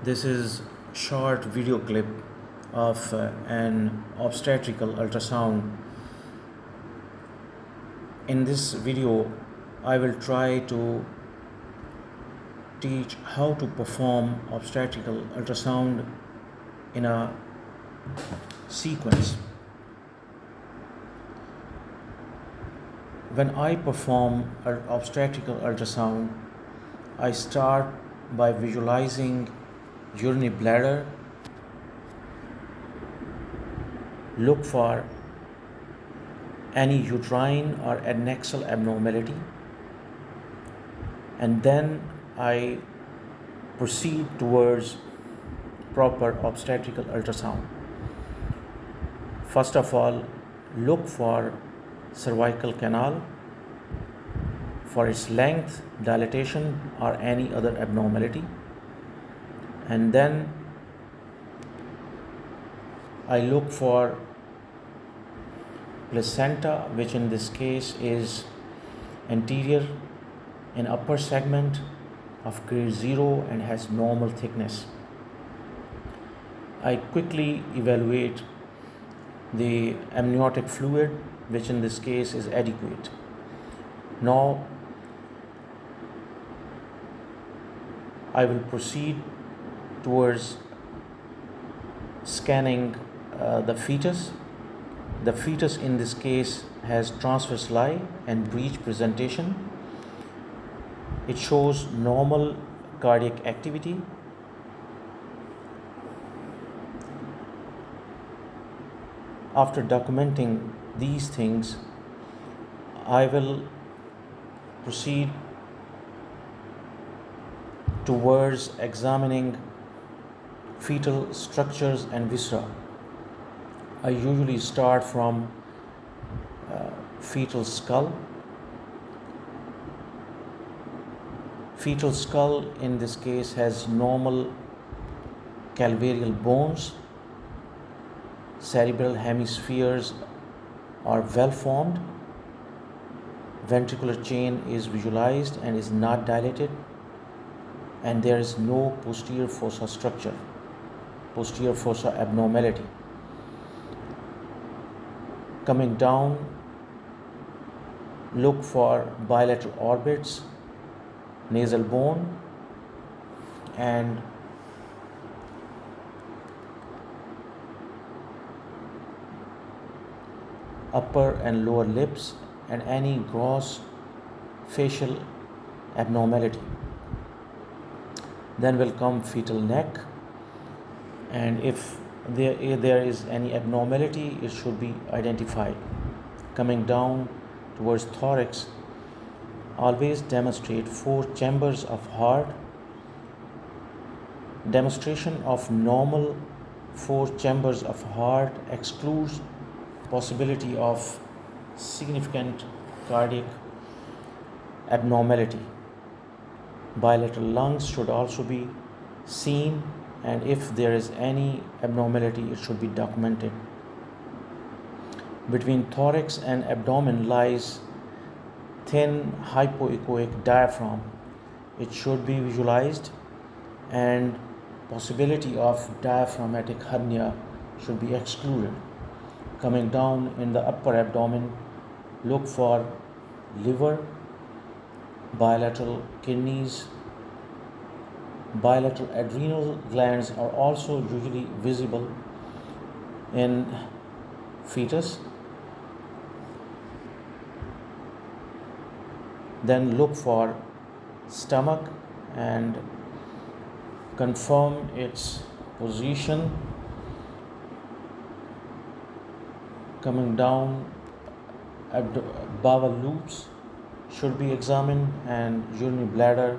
This is short video clip of an obstetrical ultrasound. In this video, I will try to teach how to perform obstetrical ultrasound in a sequence. When I perform an obstetrical ultrasound, I start by visualizing urinary bladder, look for any uterine or adnexal abnormality, and then I proceed towards proper obstetrical ultrasound. First of all, look for cervical canal for its length, dilatation, or any other abnormality. And then I look for placenta, which in this case is anterior in upper segment of grade 0 and has normal thickness. I quickly evaluate the amniotic fluid, which in this case is adequate. Now I will proceed towards scanning the fetus. The fetus in this case has transverse lie and breech presentation. It shows normal cardiac activity. After documenting these things, I will proceed towards examining fetal structures and viscera. I usually start from fetal skull. Fetal skull in this case has normal calvarial bones. Cerebral hemispheres are well formed. Ventricular chain is visualized and is not dilated, and there is no posterior fossa structure, posterior fossa abnormality. Coming down, look for bilateral orbits, nasal bone, and upper and lower lips, and any gross facial abnormality. Then will come fetal neck, and if there is any abnormality, it should be identified. Coming down towards thorax, always demonstrate 4 chambers of heart. Demonstration of normal 4 chambers of heart excludes possibility of significant cardiac abnormality. Bilateral lungs should also be seen, and if there is any abnormality, it should be documented. Between thorax and abdomen lies thin hypoechoic diaphragm. It should be visualized, and possibility of diaphragmatic hernia should be excluded. Coming down in the upper abdomen, look for liver, bilateral kidneys. Bilateral adrenal glands are also usually visible in fetus. Then look for stomach and confirm its position. Coming down, bowel loops should be examined, and urinary bladder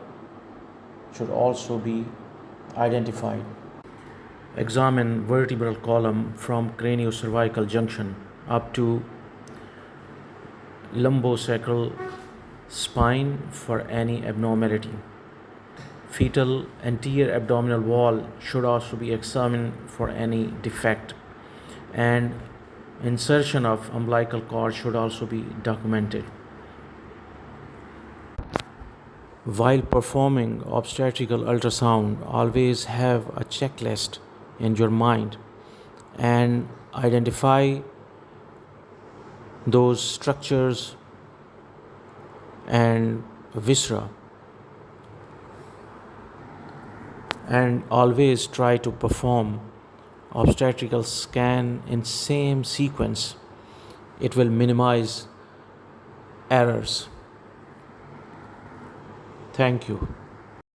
should also be identified. Examine vertebral column from craniocervical junction up to lumbosacral spine for any abnormality. Fetal anterior abdominal wall should also be examined for any defect, and insertion of umbilical cord should also be documented. While performing obstetrical ultrasound, always have a checklist in your mind and identify those structures and viscera, and always try to perform obstetrical scan in same sequence. It will minimize errors. Thank you.